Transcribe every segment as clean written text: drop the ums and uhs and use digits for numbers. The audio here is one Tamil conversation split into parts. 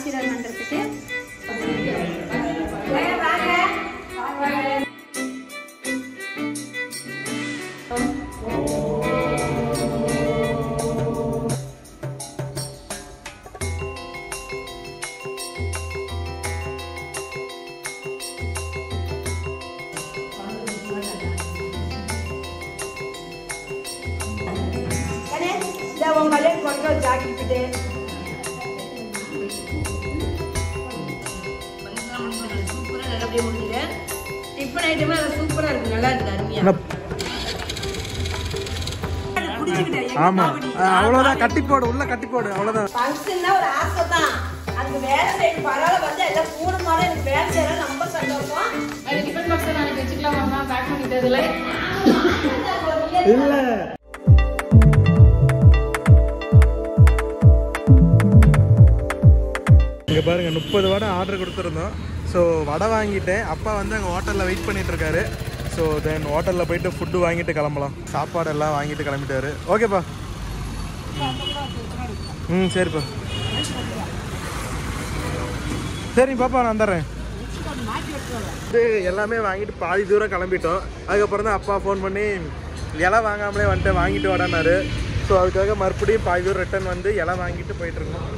ஆசீர்வாதம் பண்றதுக்கு. ஆமா அவ்வளவுதான் கட்டி போடு உள்ள கட்டி போடு அவ்வளவுதான் ஃபங்க்ஷன்னா ஒரு ஆசை தான் அந்த வேலை செய்ய பரவாயில்ல வந்து எல்லாம் கூட மாட எனக்கு வேலை செய்யறது ரொம்ப சந்தோஷம் டிஃபன் பாக்ஸ் நாளைக்கு வச்சுக்கலாமா பேக் பண்ணிட்டதுல இல்ல இங்க பாருங்க 30 வடை ஆர்டர் கொடுத்துருந்தோம். ஸோ வடை வாங்கிட்டேன். அப்பா வந்து அங்கே ஹோட்டலில் வெயிட் பண்ணிட்டு இருக்காரு. ஸோ தென் ஹோட்டலில் போயிட்டு ஃபுட்டு வாங்கிட்டு கிளம்பலாம். சாப்பாடு எல்லாம் வாங்கிட்டு கிளம்பிட்டாரு. ஓகேப்பா. சரிப்பா. சரி பாப்பா நான் வந்துடுறேன். இது எல்லாமே வாங்கிட்டு பாதி தூரம் கிளம்பிட்டோம். அதுக்கப்புறம் தான் அப்பா ஃபோன் பண்ணி இலை வாங்காமலே வந்துட்டு வாங்கிட்டு வாடானாரு. ஸோ அதுக்காக மறுபடியும் பாதி தூரம் ரிட்டர்ன் வந்து இலை வாங்கிட்டு போயிட்டுருக்கோம்.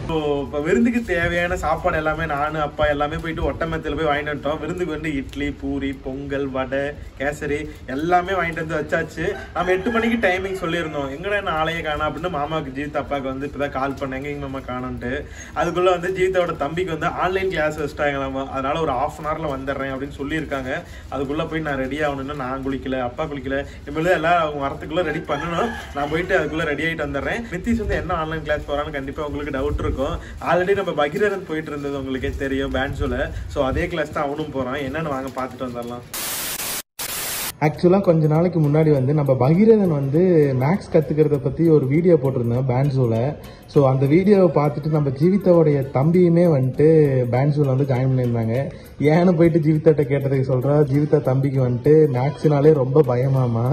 ஸோ இப்போ விருந்துக்கு தேவையான சாப்பாடு எல்லாமே நான் அப்பா எல்லாமே போயிட்டு ஒட்டமத்தில் போய் வாங்கிட்டு வந்துட்டோம். விருந்துக்கு வந்து இட்லி, பூரி, பொங்கல், வடை, கேசரி எல்லாமே வாங்கிட்டு வந்து வச்சாச்சு. நம்ம 8 மணிக்கு டைமிங் சொல்லியிருந்தோம். எங்கடா நாளையே காணோம் அப்படின்னு மாமாவுக்கு ஜீவித் அப்பாவுக்கு வந்து இப்போ தான் கால் பண்ணேங்க எங்கள் மாமா காணோன்ட்டு. அதுக்குள்ளே வந்து ஜீவித்தோட தம்பிக்கு வந்து ஆன்லைன் கிளாஸ் வச்சுட்டாங்களாமா. அதனால ஒரு 1/2 hourல வந்துடுறேன் அப்படின்னு சொல்லியிருக்காங்க. அதுக்குள்ளே போய் நான் ரெடி ஆகணும்னா நான் குளிக்கல, அப்பா குளிக்கல, இப்படி எல்லாம் அவங்க வரத்துக்குள்ளே ரெடி பண்ணணும். நான் போயிட்டு அதுக்குள்ளே ரெடி ஆகிட்டு வந்துடுறேன். நித்திஷ் வந்து என்ன ஆன்லைன் கிளாஸ் போகிறான்னு கண்டிப்பாக உங்களுக்கு டவுட் இருக்கும். ஆல்ரெடி நம்ம பகீரதன் போயிட்டு இருந்தது உங்களுக்கே தெரியும் பேன்ஸோல. ஸோ அதே கிளாஸ் தான் அவனும் போறான். என்னன்னு வாங்க பார்த்துட்டு வந்துடலாம். ஆக்சுவலாக கொஞ்ச நாளைக்கு முன்னாடி வந்து நம்ம பகீரதன் வந்து மேக்ஸ் கற்றுக்கிறத பற்றி ஒரு வீடியோ போட்டிருந்தோம் பேன்ஸோவில். ஸோ அந்த வீடியோவை பார்த்துட்டு நம்ம ஜீவிதாவுடைய தம்பியுமே வந்துட்டு பேன்ஸோவில் வந்து ஜாயின் பண்ணியிருந்தாங்க. ஏன்னு போயிட்டு ஜீவிதாட்ட கேட்டதுக்கு சொல்கிறா, ஜீவிதா தம்பிக்கு வந்துட்டு மேக்ஸ்னாலே ரொம்ப பயமாமா.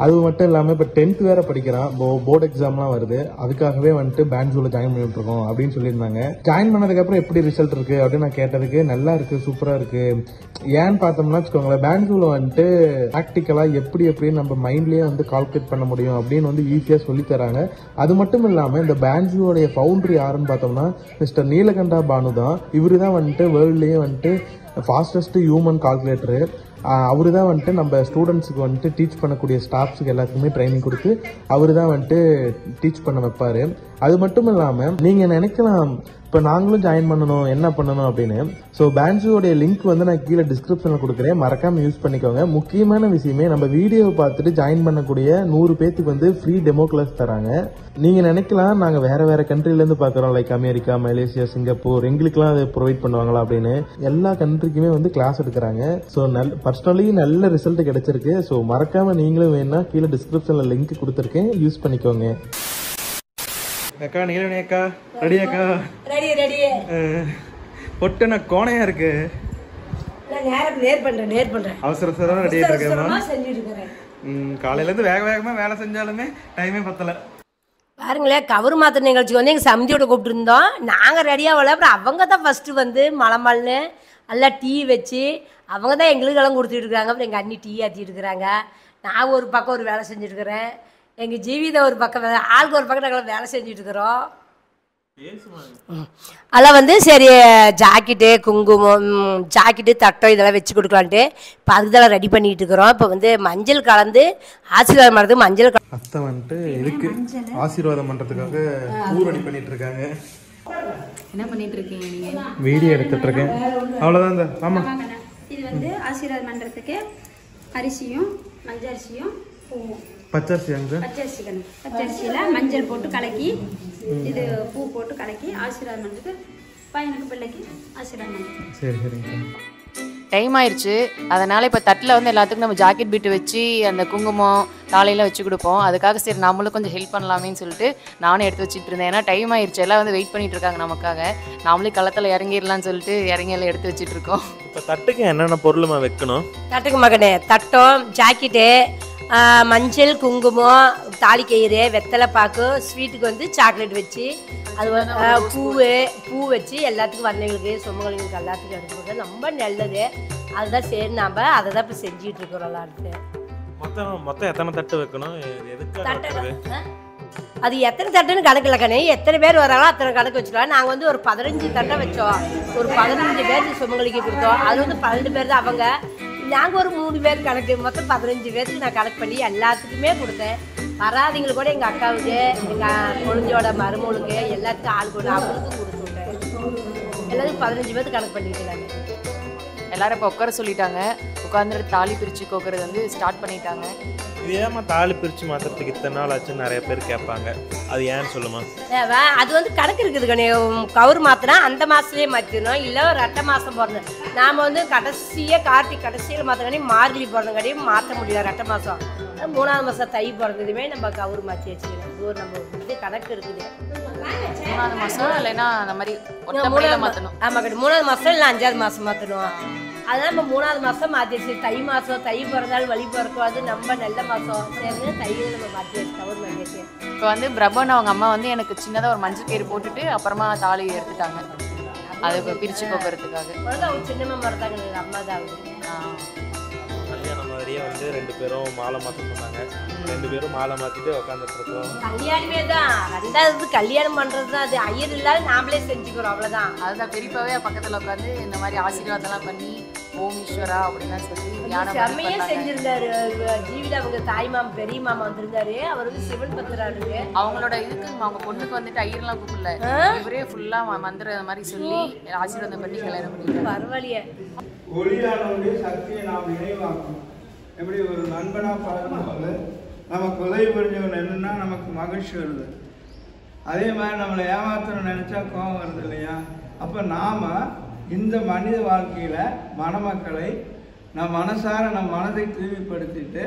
அது மட்டும் இல்லாமல் இப்போ 10th வேற படிக்கிறான். போர்டு எக்ஸாம்லாம் வருது. அதுக்காகவே வந்துட்டு பேன்ஸோவில் ஜாயின் பண்ணிட்டு இருக்கோம் அப்படின்னு சொல்லியிருந்தாங்க. ஜாயின் பண்ணதுக்கப்புறம் எப்படி ரிசல்ட் இருக்கு அப்படின்னு நான் கேட்டதுக்கு நல்லா இருக்கு, சூப்பராக இருக்கு. ஏன்னு பார்த்தோம்னா வச்சுக்கோங்களேன், பேன்ஸோவில் வந்துட்டு ப்ராக்டிக்கலாக எப்படி நம்ம மைண்ட்லேயே வந்து கால்குலேட் பண்ண முடியும் அப்படின்னு வந்து ஈஸியாக சொல்லி தராங்க. அது மட்டும் இல்லாமல் இந்த பேன்ஸோடைய ஃபவுண்டர் யாருன்னு பார்த்தோம்னா மிஸ்டர் நீலகண்டா பானு தான். இவரு தான் வந்துட்டு வேர்ல்ட்லேயே வந்துட்டு ஃபாஸ்டஸ்ட் ஹியூமன் கால்குலேட்டரு. அவரு தான் வந்துட்டு நம்ம ஸ்டூடெண்ட்ஸுக்கு வந்துட்டு டீச் பண்ணக்கூடிய ஸ்டாஃப்ஸுக்கு எல்லாத்துக்குமே ட்ரைனிங் கொடுத்து அவரு தான் வந்துட்டு டீச் பண்ண வைப்பார். அது மட்டும் இல்லாமல் நீங்கள் நினைக்கலாம் இப்போ நாங்களும் ஜாயின் பண்ணணும் என்ன பண்ணணும் அப்படின்னு. ஸோ பேன்ஸோடைய லிங்க் வந்து நான் கீழே டிஸ்கிரிப்ஷனில் கொடுக்குறேன், மறக்காமல் யூஸ் பண்ணிக்கோங்க. முக்கியமான விஷயமே நம்ம வீடியோவை பார்த்துட்டு ஜாயின் பண்ணக்கூடிய 100 பேத்துக்கு வந்து ஃப்ரீ டெமோ கிளாஸ் தராங்க. நீங்கள் நினைக்கலாம் நாங்கள் வேறு கண்ட்ரிலேருந்து பார்க்குறோம், லைக் அமெரிக்கா, மலேசியா, சிங்கப்பூர், எங்களுக்குலாம் அது ப்ரொவைட் பண்ணுவாங்களா அப்படின்னு. எல்லா கண்ட்ரிக்குமே வந்து கிளாஸ் எடுக்கிறாங்க. ஸோ பர்சனலி நல்ல ரிசல்ட் கிடைச்சிருக்கு. ஸோ மறக்காமல் நீங்களும் வேணா கீழே டிஸ்கிரிப்ஷனில் லிங்க் கொடுத்துருக்கேன், யூஸ் பண்ணிக்கோங்க. அக்கா நீலமணி அக்கா ரெடி அக்கா? Ready ready. பொட்டுன கோணையா இருக்கு. நேர் பண்றேன் அவசரமா ரெடி ஆயிட்டு இருக்கேன். செஞ்சுட்டு இருக்கேன். காலையில இருந்து வேகமா வேலை செஞ்சாலுமே டைமே பத்தல. பாருங்களேன், கவர் மாத்திர நிகழ்ச்சிக்கு வந்து எங்கள் சமந்தியோட கூப்பிட்டு இருந்தோம். நாங்கள் ரெடியாக அப்புறம் அவங்க தான் ஃபஸ்ட்டு வந்து மலமல்னு நல்லா டீ வச்சு அவங்க தான் எங்களுக்கெல்லாம் கொடுத்துட்டு இருக்காங்க. அப்புறம் எங்கள் அண்ணி டீ ஆற்றிட்டு இருக்கிறாங்க. நான் ஒரு பக்கம் ஒரு வேலை செஞ்சுருக்கிறேன். எங்கள் ஜீவிதா ஒரு பக்கம் ஆளுக்கு ஒரு பக்கம் நாங்கள் வேலை செஞ்சுட்டு இருக்கிறோம். அதெல்லாம் வந்து சரி ஜாக்கெட்டு, குங்குமம், ஜாக்கெட்டு, தட்டம் இதெல்லாம் வச்சு கொடுக்கலான்ட்டு இப்போ அதுதான் ரெடி பண்ணிட்டு இருக்கிறோம். இப்போ வந்து மஞ்சள் கலந்து ஆசீர்வாதம் பண்ணுறது. மஞ்சள் அத்தை வந்துட்டு இதுக்கு ஆசீர்வாதம் பண்ணுறதுக்காக பூ ரெடி பண்ணிட்டு இருக்காங்க. என்ன பண்ணிட்டு இருக்கீங்க நீங்க? வீடியோ எடுத்துட்டு இருக்கேன். அவ்வளோதான். இந்த ஆமா இது வந்து ஆசீர்வாதம் பண்றதுக்கு அரிசியும் மஞ்சள் அரிசியும் பூவும். பச்சரிசி அங்க பச்சரிசி பச்சரிசியில மஞ்சள் போட்டு கலக்கி இது பூ போட்டு கலக்கி ஆசீர்வாதம் பண்ணுறதுக்கு பையனுக்கு பிள்ளைக்கு ஆசீர்வாதம் பண்ணுறது. சரி சரிங்க. டைம் ஆயிடுச்சு. அதனால் இப்போ தட்டில் வந்து எல்லாத்துக்கும் நம்ம ஜாக்கெட் பீட்டு வச்சு அந்த குங்குமம் தாலையெல்லாம் வச்சு கொடுப்போம். அதுக்காக சரி நம்மளும் கொஞ்சம் ஹெல்ப் பண்ணலாமேன்னு சொல்லிட்டு நானும் எடுத்து வச்சுட்டு இருந்தேன். ஏன்னா டைம் ஆயிடுச்சு, எல்லாம் வந்து வெயிட் பண்ணிட்டு இருக்காங்க நமக்காக. நாமளே களத்தில் இறங்கிடலான்னு சொல்லிட்டு இறங்கி எல்லாம் எடுத்து வச்சுட்டு இருக்கோம். இப்போ தட்டுக்கு என்னென்ன பொருளுமா வைக்கணும்? தட்டுக்கு மகனே தட்டம், ஜாக்கெட்டு, மஞ்சள் குங்குமம் தாலிக்கயிறு வெத்தலை பாக்கு ஸ்வீட்டுக்கு வந்து சாக்லேட் வச்சு அது பூ வச்சு எல்லாத்துக்கும் வந்தவங்களுக்கு சொந்தங்களுக்கு எல்லாத்துக்கும் எடுத்து கொடுத்தா ரொம்ப நல்லது. அதுதான் சரி நாம் அதை தான் இப்போ செஞ்சுட்டு இருக்கிறோம் எல்லாருக்கு. மொத்தம் எத்தனை தட்டு வைக்கணும்? அது எத்தனை தட்டுன்னு கணக்கு இல்லை கண்ணே, எத்தனை பேர் வராங்களோ அத்தனை கணக்கு வச்சுக்கலாம். நாங்கள் வந்து ஒரு 15 தட்டை வச்சோம், ஒரு 15 பேருக்கு சொந்தங்களுக்கு கொடுத்தோம். அது வந்து 12 பேர் தான் அவங்க, நாங்கள் ஒரு 3 பேர் கணக்கு, மொத்தம் 15 பேருக்கு நான் கணக்கு பண்ணி எல்லாத்துக்குமே கொடுத்தேன். வராதிங்களுக்கு கூட எங்கள் அக்காவுக்கு எங்கள் குழந்தையோட மருமகளுக்கு எல்லாத்துக்கும் ஆள் கூட அவங்களுக்கும் கொடுத்து விட்டேன். எல்லாத்துக்கும் 15 பேருக்கு கணக்கு பண்ணிக்கிறாங்க. எல்லாரும் இப்போ உட்கார சொல்லிட்டாங்க. உட்காந்துட்டு தாலி பிரித்து கோக்கிறது வந்து ஸ்டார்ட் பண்ணிட்டாங்க. இது ஏமா தாலி பிரித்து மாற்றுறதுக்கு இத்தனை நாள் ஆச்சுன்னு நிறைய பேர் கேட்பாங்க, அது ஏன்னு சொல்லுமா? அது வந்து கணக்கு இருக்குது கண்ணே. கவுர் மாற்றினா அந்த மாதத்துலேயே மாற்றிடணும், இல்லை ஒரு 8 மாதம் பிறந்தேன். நாம் வந்து கடைசியாக கார்த்திக் கடைசியில் மாற்றங்காட்டி மார்கழி பிறந்தங்காட்டியும் மாற்ற முடியல. 8 மாதம் 3ஆவது மாதம் தை பிறந்ததுமே நம்ம கவுர் மாற்றி வச்சுக்கலாம். இது ஒரு நம்ம இது கணக்கு இருக்குது. 3ஆவது மாதம் இல்லைன்னா அந்த மாதிரி மாற்றணும். ஆமாம் கட்டி 3ஆவது மாதம் இல்லை 5ஆவது மாதம் மாற்றணும். அதனால் நம்ம 3ஆவது மாதம் மாற்றி வச்சு தை மாதம் தை பிறந்தாலும் வழி பிறக்கும், அது நம்ம நல்ல மாதம் சேர்ந்து தையில் நம்ம மாற்றி வச்சு கவுர் மாற்றி வச்சு. இப்போ வந்து பிரபன் அவங்க அம்மா வந்து எனக்கு சின்னதாக ஒரு மஞ்சள் கயிறு போட்டுட்டு அப்புறமா தாலி எடுத்துட்டாங்க, அதை இப்போ பிரித்து கோக்கிறதுக்காக. அவங்க சின்னம்மா மறந்தாங்க, அம்மா தான் கல்யாணம் மாதிரியே வந்து 2 பேரும் மாலை மாற்ற சொன்னாங்க. 2 பேரும் மாலை மாற்றிட்டு உட்காந்துட்டு இருக்கோம். கல்யாணமே தான், 2வது கல்யாணம் பண்ணுறது தான். அது ஐயர் இல்லாத நாமளே செஞ்சுக்கிறோம், அவ்வளோதான். அதுதான் பெரியப்பாவே பக்கத்தில் உட்காந்து இந்த மாதிரி ஆசீர்வாதம்லாம் பண்ணி ஓம் ஈஸ்வரா அப்படின்லாம் சொல்லி செம்மையே செஞ்சிருந்தாரு. ஜீவிதா அவங்க தாய் மாமா பெரிய மாமா வந்திருந்தாரு, அவர் வந்து சிவன் பத்திராரு. அவங்களோட இதுக்கு அவங்க பொண்ணுக்கு வந்துட்டு ஐயர்லாம் கூப்பிடல, இவரே ஃபுல்லா மந்திர மாதிரி சொல்லி ஆசீர்வாதம் பண்ணி கல்யாணம் பண்ணிட்டு பரவாயில்லையே. ஒளியானவருடைய சக்தியை நாம் நினைவாக்கணும். எப்படி ஒரு நண்பனா பழகும்போது நமக்கு உதவி புரிஞ்சவன் என்னன்னா நமக்கு மகிழ்ச்சி வருது. அதே மாதிரி நம்மளை ஏமாத்தணும்னு நினைச்சா கோபம் வருது இல்லையா? அப்போ நாம இந்த மனித வாழ்க்கையில மணமக்களை நம் மனசார நம் மனதை தூய்மைப்படுத்திட்டு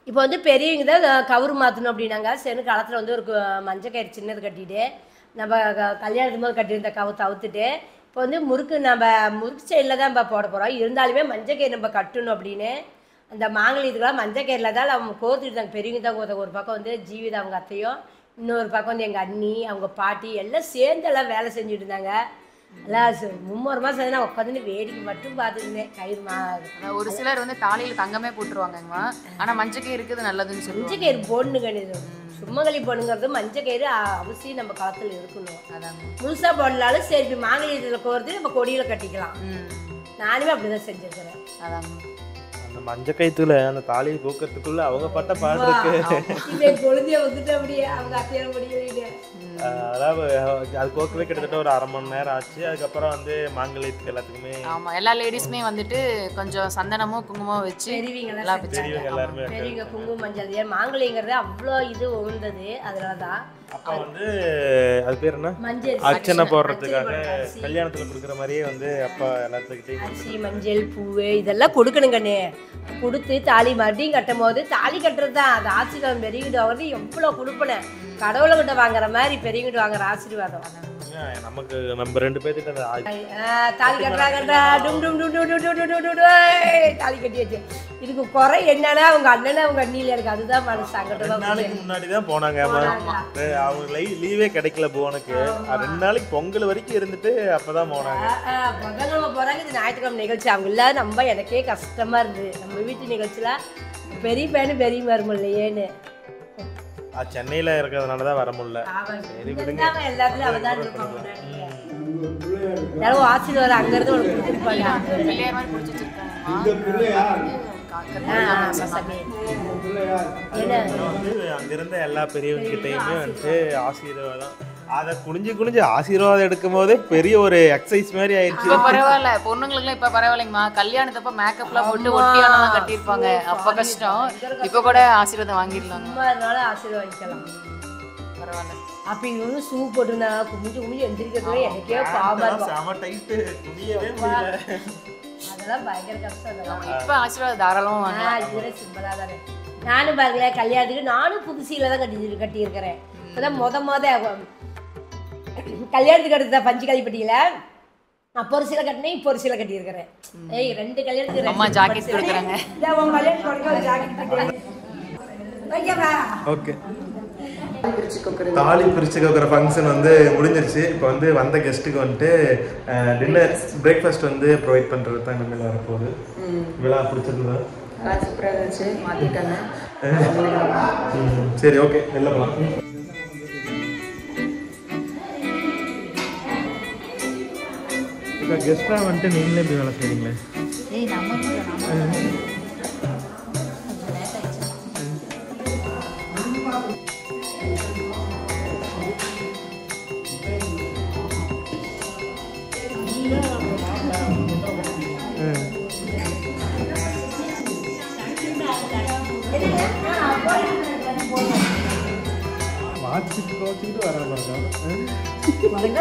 இப்போ வந்து பெரியவங்க தான் கவுரு மாற்றணும் அப்படின்னாங்க. சரி காலத்தில் வந்து ஒரு மஞ்சள் கயிறு சின்னது கட்டிட்டு நம்ம கல்யாணத்துக்கு போது கட்டியிருந்த தவுத்துட்டு இப்போ வந்து முறுக்கு சைடில் தான் நம்ம போட போகிறோம். இருந்தாலுமே மஞ்சள் கயிறு நம்ம கட்டணும் அப்படின்னு அந்த மாங்கல்யத்துக்கெல்லாம் மஞ்சள் கயிறில் தான் அவங்க கோர்த்துட்டு இருந்தாங்க. பெரியவங்க தான் கோர்த்த. ஒரு பக்கம் வந்து ஜீவிதா அவங்க அத்தையும், இன்னொரு பக்கம் வந்து எங்கள் அண்ணி அவங்க பாட்டி எல்லாம் சேர்ந்து எல்லாம் வேலை செஞ்சுட்டு இருந்தாங்க. எல்லாம் 3 மாதம் நான் உட்காந்து வேடிக்கை மட்டும் பார்த்துருந்தேன். கயிறு ஒரு சிலர் வந்து தாலியில் தங்கமே போட்டுருவாங்கம்மா, ஆனால் மஞ்சள் கயிறு இருக்குது நல்லதுன்னு சொல்லி மஞ்சள் கயிறு போடணுங்க. சும்மங்கலி போடணுங்கிறது மஞ்சள் கயிறு அவசியம் நம்ம காலத்தில் இருக்கணும். அதான் முழுசாக போடலாலும் சரி, இப்போ மாங்கல்யத்தில் கோர்த்து நம்ம கொடியில் கட்டிக்கலாம். நானுமே அப்படிதான் செஞ்சுருக்கிறேன். அதான் அந்த மஞ்சள் கயிற்றுல அந்த தாலியை கோக்கிறதுக்குள்ள அவங்க பட்ட பாடு இருக்கு. கொழுந்திய வந்துட்டு அப்படியே அவங்க அத்தையார முடியல. அதாவது அது கோக்கவே கிட்டத்தட்ட ஒரு 1/2 மணி நேரம் ஆச்சு. அதுக்கப்புறம் வந்து மாங்கல்யத்துக்கு எல்லாத்துக்குமே ஆமா எல்லா லேடிஸுமே வந்துட்டு கொஞ்சம் சந்தனமும் குங்குமம் வச்சு பெரியவங்க எல்லாருமே பெரியவங்க குங்குமம் மஞ்சள் ஏன் மாங்கல்யங்கிறது அவ்வளோ இது உழுந்தது. அதனாலதான் அப்போ வந்து அது பேர் என்ன மஞ்சள் அர்ச்சனை போடுறதுக்காக கல்யாணத்துல கொடுக்குற மாதிரியே வந்து அப்பா எல்லாத்துக்கிட்டையும் அரிசி மஞ்சள் பூவு இதெல்லாம் கொடுக்கணுங்கண்ணே. கொடுத்து தாலி மறுபடியும் கட்டும் போது தாலி கட்டுறது தான் அது ஆசீர்வாதம். பெரியகிட்ட வந்து எவ்வளோ கொடுப்பனேன், கடவுளை வாங்குற மாதிரி பெரியகிட்ட வாங்குற ஆசீர்வாதம். நமக்கு நம்ம 2 பேர்கிட்ட தாலி கட்டுறாங்கடா டும் டும் டும் டும் டும் டும் டும் தாலி கட்டியாச்சு. இதுக்கு குறை என்னன்னா அவங்க அண்ணன் அவங்க அண்ணியில இருக்கு. அதுதான் மனசு சங்கடம். 2 நாளைக்கு முன்னாடி தான் போனாங்க. அவங்க லீவே கிடைக்கல போனுக்கு. 2 நாளைக்கு பொங்கல் வரைக்கும் இருந்துட்டு அப்பதான் போனாங்க. பொங்கல் போறாங்க. இது ஞாயிற்றுக்கிழமை நிகழ்ச்சி. அவங்க இல்ல நம்ம எனக்கே கஷ்டமா இருந்தது. நம்ம வீட்டு நிகழ்ச்சியில பெரிய பையனு பெரிய மரும இல்லையேன்னு சென்னையில இருக்கிறதுனாலதான் வர முடியல. எல்லாத்துலயும் அவதான் இருப்பாங்க. ஆசீர்வாதம் அங்க இருந்து ஒரு கொடுத்துருப்பாங்க. அங்கிருந்த எல்லா பெரியவங்க கிட்டையுமே வந்து ஆசீர்வாதம் அதை குனிஞ்சு ஆசீர்வாதம் எடுக்கும் போதே பெரிய ஒரு எக்ஸசைஸ் மாதிரி ஆயிடுச்சு. பரவாயில்ல பொண்ணுங்களுக்கு இப்ப பரவாயில்லைங்கம்மா. கல்யாணத்தப்ப மேக்கப்லாம் போட்டு ஒட்டியானதான் கட்டியிருப்பாங்க. அப்ப கஷ்டம். இப்ப கூட ஆசீர்வாதம் வாங்கிடலாம். ஆசீர்வாதம் வாங்கிக்கலாம். பரவாயில்ல. அப்ப இவங்க ஷூ போட்டுருந்தா குமிஞ்சு எந்திரிக்கிறதுல எனக்கே பாவமா அதெல்லாம் பயங்கர கஷ்டம். இப்ப ஆசீர்வாதம் தாராளமா வாங்கலாம். இதுல சிம்பிளா தானே நானும் பாருங்களேன் கல்யாணத்துக்கு நானும் புதுசீல தான் கட்டியிருக்கிறேன். அதான் கல்யாணத்துக்கு எடுத்த பஞ்சு கல்விப்பட்டியில அப்போ ஒரு சில கட்டினேன், இப்போ ஒரு சில கட்டியிருக்கிறேன். 2 கல்யாணத்துக்கு அம்மா ஜாக்கெட் கொடுக்குறாங்க. ஓகே, தாலி பிரிச்சு கோக்குற ஃபங்க்ஷன் வந்து முடிஞ்சிருச்சு. இப்போ வந்து வந்த கெஸ்ட்டுக்கு வந்துட்டு டின்னர் பிரேக்ஃபாஸ்ட் வந்து ப்ரொவைட் பண்ணுறது தான் இனிமேல் வரப்போகுது. விழா பிடிச்சிருந்தா சூப்பராக இருந்துச்சு, மாற்றிட்டாங்க. சரி, ஓகே, வெளில போகலாம். இப்போ கெஸ்ட்டாக வந்துட்டு நீங்களே இப்படி வேலை செய்கிறீங்களே?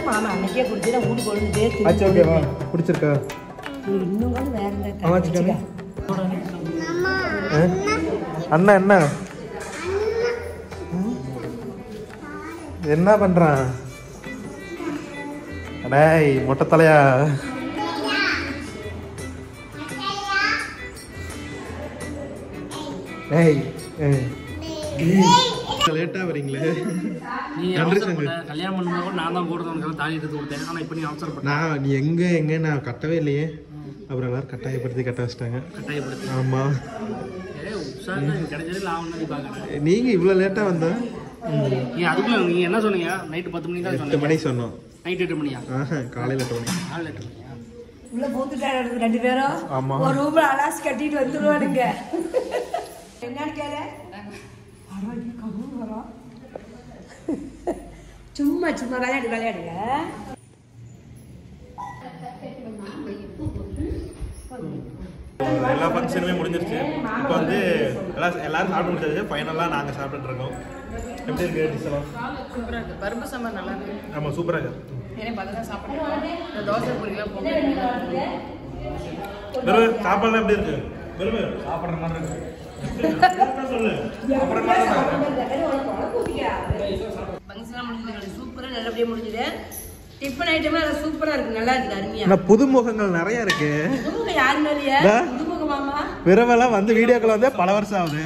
மாமா அன்னைக்கே குடிச்சு ஊடு கொழுந்துட்டே பிடிச்சிருக்கா? இன்னும் கூட வேற அண்ணா என்ன என்ன பண்றான்? டேய் மொட்டை தலையா, டேய் லேட்டா வரீங்களே. கல்யாணம் பண்ணும்போது கூட நான் தான் போடுறதுக்கு தாலி எடுத்து கொடுத்தேன். ஆனால் இப்போ நீ அவசரப்பட்ட. நீ எங்க நான் கட்டவே இல்லையே. அப்புறம் எல்லாரும் கட்டாயப்படுத்தி கட்ட வச்சிட்டாங்க. கட்டாயப்படுத்தி? ஆமா. கிடைச்சது லாபம் தான் பார்க்குறேன். நீங்க இவ்வளவு லேட்டா வந்தா நீ அதுக்குள்ள நீ என்ன சொன்னீங்க? நைட்டு 10 மணிக்கு தான் 8 மணிக்கு சொன்னோம். நைட் 8 மணியா? காலையில் 8 மணி. காலையில் 8 மணியா? உள்ள போத்துட்டாரு 2 பேரும். ஆமா. ஒரு ரூம்ல அலாஸ் கட்டிட்டு வந்துருவானுங்க. என்னன்னு கேளு. சும்மா சும்மா விளையாடுங்க. எல்லா ஃபங்க்ஷனுமே முடிஞ்சிருச்சு. இப்போ வந்து எல்லாரும் சாப்பிட்டு முடிச்சாச்சு. ஃபைனலாக நாங்கள் சாப்பிட்டுட்டு இருக்கோம். எப்படி இருக்கு டிஷ் எல்லாம்? சூப்பராக இருக்குது. பருப்பு சாம்பார் நல்லா இருக்கு. ஆமாம், சூப்பராக இருக்கு. ஏன்னா பார்த்தா சாப்பிட்டு தோசை பொடிலாம் போட்டு சாப்பாடுலாம் எப்படி இருக்கு? சாப்பிட்ற மாதிரி இருக்கு. சொல்லு. சூப்பரா நல்லபடியா முடிஞ்சது. டிஃபன் ஐட்டமே சூப்பரா இருக்கு, நல்லா இருக்கு, அருமையா. புது முகங்கள் நிறைய இருக்கு. யாரு மேலயா புதுமுகமாமா? விரவெல்லாம் வந்து வீடியோக்கள் வந்து பல வருஷம் ஆகுது.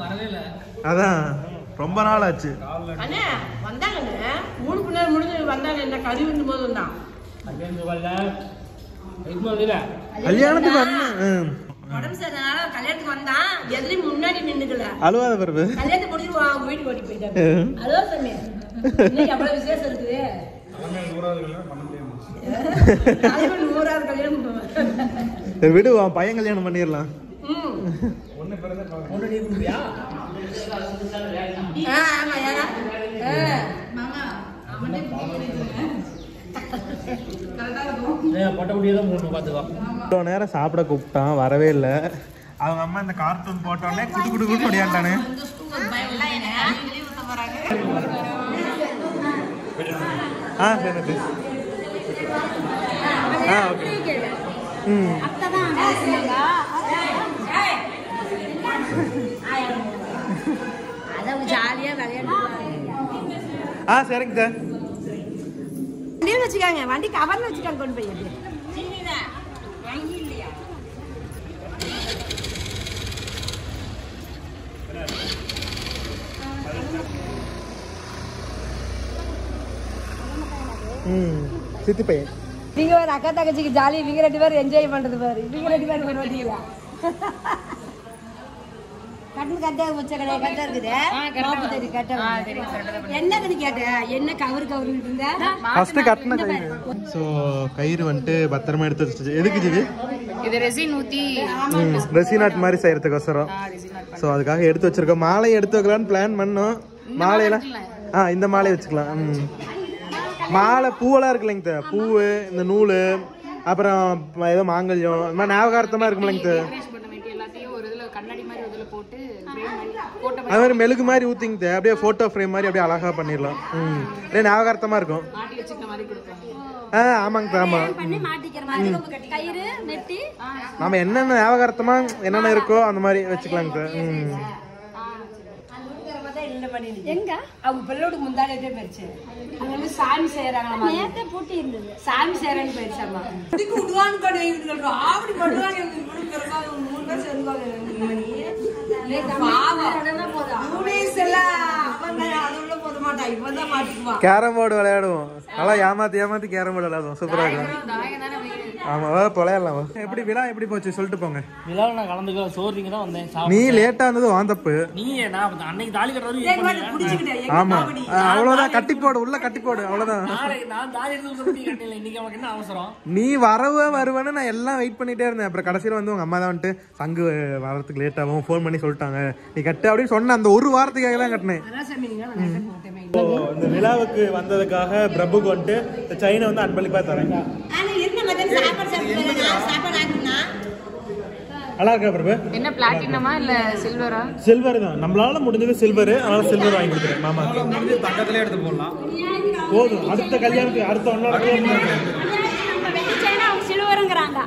வரவே இல்லை. அதான் ரொம்ப நாள் ஆச்சு. அண்ணே வந்தாங்க 3 மணி நேரம் முடிஞ்சு வந்தாங்க. என்ன கறி வந்து போது வந்தான் கல்யாணத்துக்கு வந்தேன். உடம்பு சரினால கல்யாணத்துக்கு வந்தான். எதுலையும் முன்னாடி நின்னுக்கல. அழுவாத பிறகு கல்யாணத்தை முடிச்சு அவங்க வீட்டுக்கு ஓடி போயிட்டாங்க. அதோ சாமி இன்னைக்கு அவ்வளவு விசேஷம் இருக்குது. 100வது கல்யாணம் விடு, பையன் கல்யாணம் பண்ணிடலாம். இவ்வளோ நேரம் சாப்பிட கூப்பிட்டான், வரவே இல்லை. அவங்க அம்மா இந்த கார்ட்டூன் போட்டோடனே குடு குடு குடு முடியாண்டானே. சரி. ஓகே. ஜாலியா விளையாடு. சரிங்க சார். வண்டியில் வச்சுக்காங்க, வண்டி கவர்ல வச்சுக்காங்க கொண்டு போய். சித்தி பையன் நீங்க ஒரு அக்கா தங்கச்சிக்கு ஜாலி. இவங்க 2 பேரும் என்ஜாய் பண்றது பாரு. இவங்க 2 பேரும் ஒரு வண்டியில கட்டில் கட்டா வச்ச கடை கட்டா இருக்குது. என்ன கட்டி கேட்ட? என்ன கவரு இருந்தா ஃபர்ஸ்ட் கட்டின கயிறு. ஸோ கயிறு வந்துட்டு பத்திரமா எடுத்து வச்சு எதுக்கு இது? இது ரெசின் ஊற்றி ரெசின் ஆர்ட் மாதிரி செய்யறதுக்கோசரம். ஸோ அதுக்காக எடுத்து வச்சிருக்கோம். மாலையை எடுத்து வைக்கலான்னு பிளான் பண்ணோம். மாலையெல்லாம் இந்த மாலையை வச்சுக்கலாம். மாலை பூவெல்லாம் இருக்குல்லைங்க, பூவு, இந்த நூல், அப்புறம் ஏதோ மாங்கல்யம், இந்த மாதிரி ஞாபகார்த்தமா இருக்குமில்லைங்க. எல்லாத்தையும் ஒரு இதில் கண்ணாடி மாதிரி இதில் போட்டு அது மாதிரி மெழுகு மாதிரி ஊற்றிங்க அப்படியே ஃபோட்டோ ஃப்ரேம் மாதிரி அப்படியே அழகாக பண்ணிடலாம். அப்படியே ஞாபகார்த்தமாக இருக்கும். ஆமாங்க ஆமா. நாம என்னென்ன ஞாபகார்த்தமா என்னென்ன இருக்கோ அந்த மாதிரி வச்சுக்கலாங்க. எங்க அவங்க பிள்ளையோட முந்தானே போயிடுச்சு. அங்க வந்து சாமி செய்யறாங்க. நேத்தே பூட்டி இருந்தது. சாமி செய்யறாங்க போயிடுச்சாமா. இதுக்கு உடுவான் கடை இவங்க ஆவடி படுவாங்க. இவங்க மூணு பேர் சேர்ந்துவாங்க. கேரம் போர்டு விளையாடுவோம். நல்லா ஏமாத்தி கேரம் போர்டு விளையாடுவோம். சூப்பரா இருக்கும். ஆமா விளையாடலாம். எப்படி விழா எப்படி போச்சு சொல்லிட்டு போங்க. விழாவில் நான் கலந்துக்கல, சோர்விங்க தான் வந்தேன். நீ லேட்டா இருந்தது வான் தப்பு. நீ அன்னைக்கு தாலி கட்டுறது. ஆமா அவ்வளவுதான். கட்டி போடு உள்ள கட்டி போடு அவ்வளவுதான். நான் தாலி எடுத்து கட்டல. இன்னைக்கு நமக்கு என்ன அவசரம்? நீ வருவேன்னு நான் எல்லாம் வெயிட் பண்ணிட்டே இருந்தேன். அப்புறம் கடைசியில வந்து உங்க அம்மா தான் வந்துட்டு சங்கு வரதுக்கு லேட் ஆகும் ஃபோன் பண்ணி சொல்லிட்டாங்க நீ கட்டு அப்படின்னு சொன்ன. அந்த ஒரு வாரத்துக்காக தான் கட்டினேன். இந்த விழாவுக்கு வந்ததுக்காக பிரபுக்கு வந்துட்டு சைனை வந்து அன்பளிப்பா தரேன். நல்லா இருக்கா பிரபு? என்ன பிளாட்டினமா இல்ல சில்வரா? சில்வர் தான். நம்மளால முடிஞ்சது சில்வர். அதனால சில்வர் வாங்கி கொடுக்குறேன் மாமாக்கு. பக்கத்துல எடுத்து போடலாம். போதும். அடுத்த கல்யாணத்துக்கு அடுத்த ஒன்னோட சில்வருங்கிறாங்க.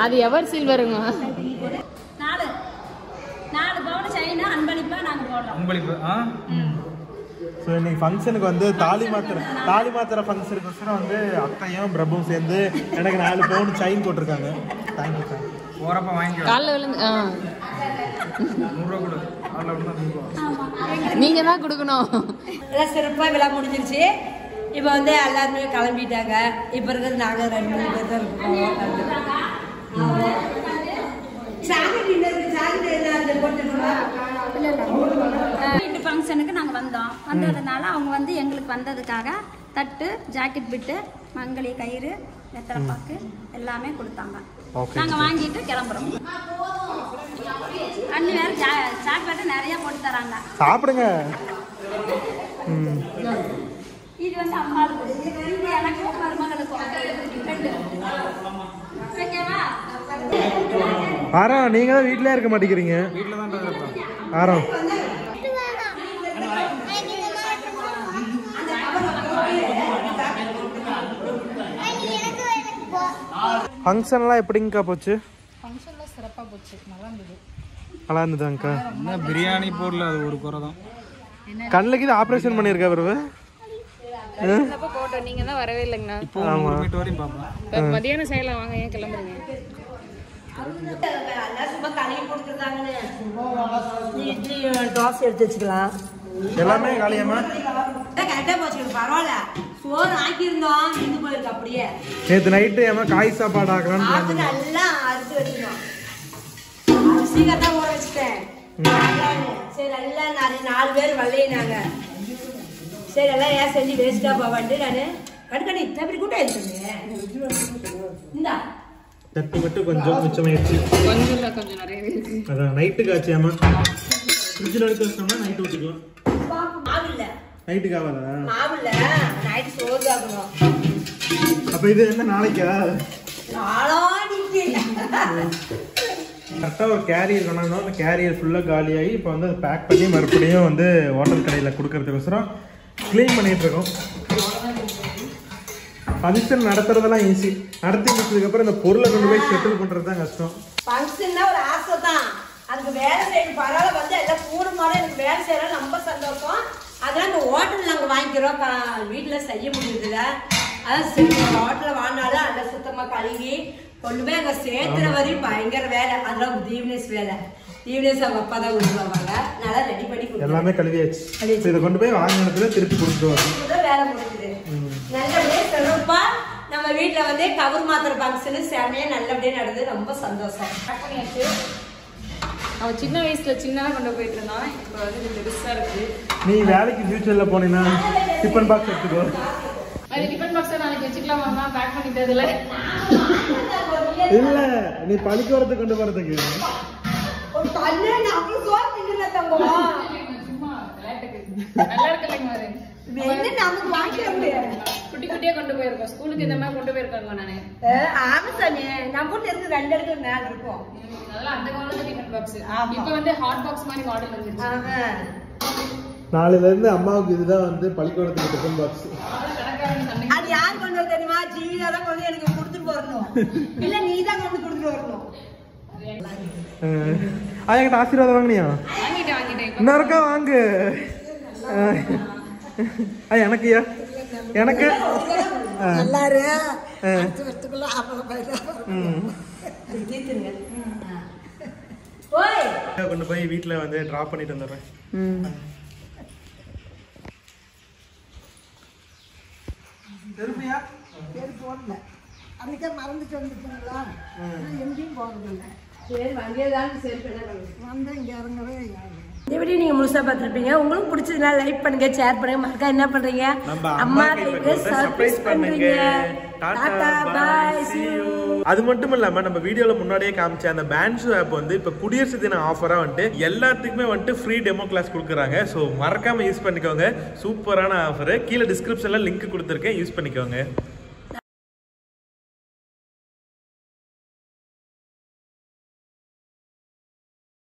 அது எவர் சில்வருங்க? 4 பவுன் செயின் அன்பளிப்பா நாங்க போடுறோம். அன்பளிப்பு. ஸோ இன்னைக்கு ஃபங்க்ஷனுக்கு வந்து தாலி மாத்திர ஃபங்க்ஷனுக்கு வந்து அத்தையும் பிரபுவும் சேர்ந்து எனக்கு 4 பவுன் செயின் போட்டிருக்காங்க. Thank you sir. போறப்ப வாங்கி காலைல விழுந்து 100 ரூபா கொடு. நீங்க தான் கொடுக்கணும். எல்லாம் சிறப்பா விழா முடிஞ்சிருச்சு. இப்போ வந்து எல்லாருமே கிளம்பிட்டாங்க. இப்போ இருக்கிறது நாங்க 2 பேர் தான் இருக்கோம். வீட்டு ஃபங்க்ஷனுக்கு நாங்கள் வந்ததுனால அவங்க வந்து எங்களுக்கு வந்ததுக்காக தட்டு, ஜாக்கெட் பிட்டு, மங்களி கயிறு, வெத்தலை பாக்கு எல்லாமே கொடுத்தாங்க. நாங்கள் வாங்கிட்டு கிளம்புறோம். அண்ணி வேற சாக்லேட்டு நிறைய போட்டு தராங்க. சாப்பிடுங்க. இது வந்து அம்மாவுக்கு, இது எனக்கு மருமகளுக்கும். ஓகேவா? ஆரம் நீங்க தான் வீட்லயே இருக்க மாட்டேங்கிறீங்க. ஆரம் ஃபங்க்ஷன்லாம் எப்படிங்கக்கா போச்சு? ஃபங்க்ஷன்லாம் சிறப்பாக போச்சு. நல்லா இருந்ததாங்கக்கா. பிரியாணி போடல, அது ஒரு குறை தான். கண்ணுக்கு இது ஆப்ரேஷன் பண்ணியிருக்கா பிறகு? போட்டோம். நீங்க தான் வரவே இல்லைங்கண்ணா. இப்போ மீட் வரையும் பார்ப்போம். மதியானம் செய்யலாம் வாங்க. ஏன் கிளம்புறீங்க? தோசை எடுத்து வச்சுக்கலாம். எல்லாமே காலியம்மா கரெக்டா போச்சு. பரவாயில்ல. சோறு ஆக்கியிருந்தோம் இருந்து போயிருக்கு. அப்படியே நேற்று நைட்டு ஏமா காய் சாப்பாடு ஆக்கலாம்னு நல்லா அறுத்து வச்சுக்கணும். அரிசிக்காக தான் ஊற வச்சுட்டேன். சரி நல்லா 4 பேர் வரலையினாங்க. சரி எல்லாம் ஏன் செஞ்சு வேஸ்டா போவான்ட்டு நான் கடுக்கணி இப்படி கூட எடுத்துருந்தேன். இந்தா தட்டு மட்டும் கொஞ்சம் மிச்சமாயிடுச்சு. கொஞ்சம் இல்லை, கொஞ்சம் நிறையவே இருக்கு. அதான் நைட்டுக்கு ஆச்சியாமா. ஃப்ரிட்ஜில் எடுத்து வச்சோம்னா நைட்டு ஊற்றிக்கலாம். மாவு இல்லை. நைட்டுக்கு ஆகாதா? மாவு இல்லை, நைட்டு சோறு ஆகணும். அப்போ இது என்ன நாளைக்கா? நாளானிக்கு கரெக்டாக ஒரு கேரியர் கொண்டாந்தோம். அந்த கேரியர் ஃபுல்லாக காலியாகி இப்போ வந்து அதை பேக் பண்ணி மறுபடியும் வந்து ஹோட்டல் கடையில் கொடுக்கறதுக்கோசரம் க்ளீன் பண்ணிகிட்டு இருக்கோம். ஃபங்க்ஷன் நடத்துறதெல்லாம் ஈஸி. நடத்தி முடிச்சதுக்கப்புறம் இந்த பொருளை கொண்டு போய் செட்டில் பண்ணுறது தான் கஷ்டம். ஃபங்க்ஷன்னா ஒரு ஆசை தான். அதுக்கு வேலை செய்யணும். பரவாயில்ல வந்து எல்லாம் கூட மாதிரி எனக்கு வேலை செய்யலாம் ரொம்ப சந்தோஷம். அதெல்லாம் இந்த ஹோட்டல் நாங்கள் வாங்கிக்கிறோம். வீட்டில் செய்ய முடியுதுல. அதான் சரி ஹோட்டலில் வாங்கினாலும் அதை சுத்தமாக கழுவி கொண்டு போய் அங்கே சேர்த்துற வரையும் பயங்கர வேலை. அதெல்லாம் தீவனேஸ் வேலை. தீவனேஸ் அவங்க அப்பா தான் கொடுத்துருவாங்க. நல்லா ரெடி பண்ணி எல்லாமே கழுவியாச்சு. இதை கொண்டு போய் வாங்கினதுல திருப்பி கொடுத்துருவாங்க. வேலை முடிஞ்சுது. நல்லபடியாக சிறப்பா நம்ம வீட்டில் வந்து கவர் மாத்திர ஃபங்க்ஷனு செமையா நல்லபடியாக நடந்தது. ரொம்ப சந்தோஷம். அவன் சின்ன வயசுல சின்னதா கொண்டு போயிட்டு இருந்தான். இப்போ வந்து பெருசா இருக்கு. நீ வேலைக்கு ஃபியூச்சர்ல போனீங்கன்னா டிஃபன் பாக்ஸ் எடுத்துக்கோ. அது டிஃபன் பாக்ஸ் நாளைக்கு வச்சுக்கலாமா? பேக் பண்ணிட்டதுல இல்ல நீ பள்ளிக்கூடத்துக்கு கொண்டு போறதுக்கு ஒரு கல்யாணம் அவ்வளவு சோறு திங்கல தங்கம். நல்லா இருக்குல்லைங்க. குட்டி குட்டியா கொண்டு போயிருக்கோம் ஸ்கூலுக்கு இந்த மாதிரி கொண்டு போயிருக்காங்க நானு ஆமா சாமி நம்ம ஊர்ல இருக்கு 2 இடத்துல மேல இருக்கும் அதெல்லாம் அந்த காலத்துல டிஃபன் பாக்ஸ் இப்போ வந்து ஹாட் பாக்ஸ் மாதிரி மாடல் வந்துருச்சு நாளையில இருந்து அம்மாவுக்கு இதுதான் வந்து பள்ளிக்கூடத்துக்கு டிஃபன் பாக்ஸ். அது யார் கொண்டு வர தெரியுமா? ஜீவியா தான் கொண்டு எனக்கு கொடுத்துட்டு வரணும் இல்ல நீ தான் கொண்டு கொடுத்துட்டு வரணும். என்கிட்ட ஆசீர்வாதம் வாங்கினியா? இன்னும் இருக்கா வாங்கு. எனக்குயா எனக்கு கொண்டு போய் வீட்டுல வந்து டிராப் பண்ணிட்டு வந்துடுறேன். மறந்துட்டு வந்துட்டீங்களா? எங்கேயும் போறதில்லை. வந்து இங்க இறங்கவே இந்த வீடியோ நீங்க முழுசா பார்த்திருப்பீங்க. உங்களுக்கு பிடிச்சதுனா லைக் பண்ணுங்க, ஷேர் பண்ணுங்க, மறக்காம என்ன பண்றீங்க அம்மாக்கு சர்ப்ரைஸ் பண்ணுங்க. Tata bye see you. அது மட்டும் இல்லாம நம்ம வீடியோல முன்னாடியே காமிச்ச அந்த பேன்சு ஆப் வந்து இப்ப குடியரசு தின ஆஃபரா வந்துட்டு எல்லாத்துக்குமே வந்துட்டு ஃப்ரீ டெமோ கிளாஸ் கொடுக்குறாங்க. ஸோ மறக்காம யூஸ் பண்ணிக்கோங்க. சூப்பரான ஆஃபர். கீழே டிஸ்கிரிப்ஷன்ல லிங்க் கொடுத்துருக்கேன், யூஸ் பண்ணிக்கோங்க.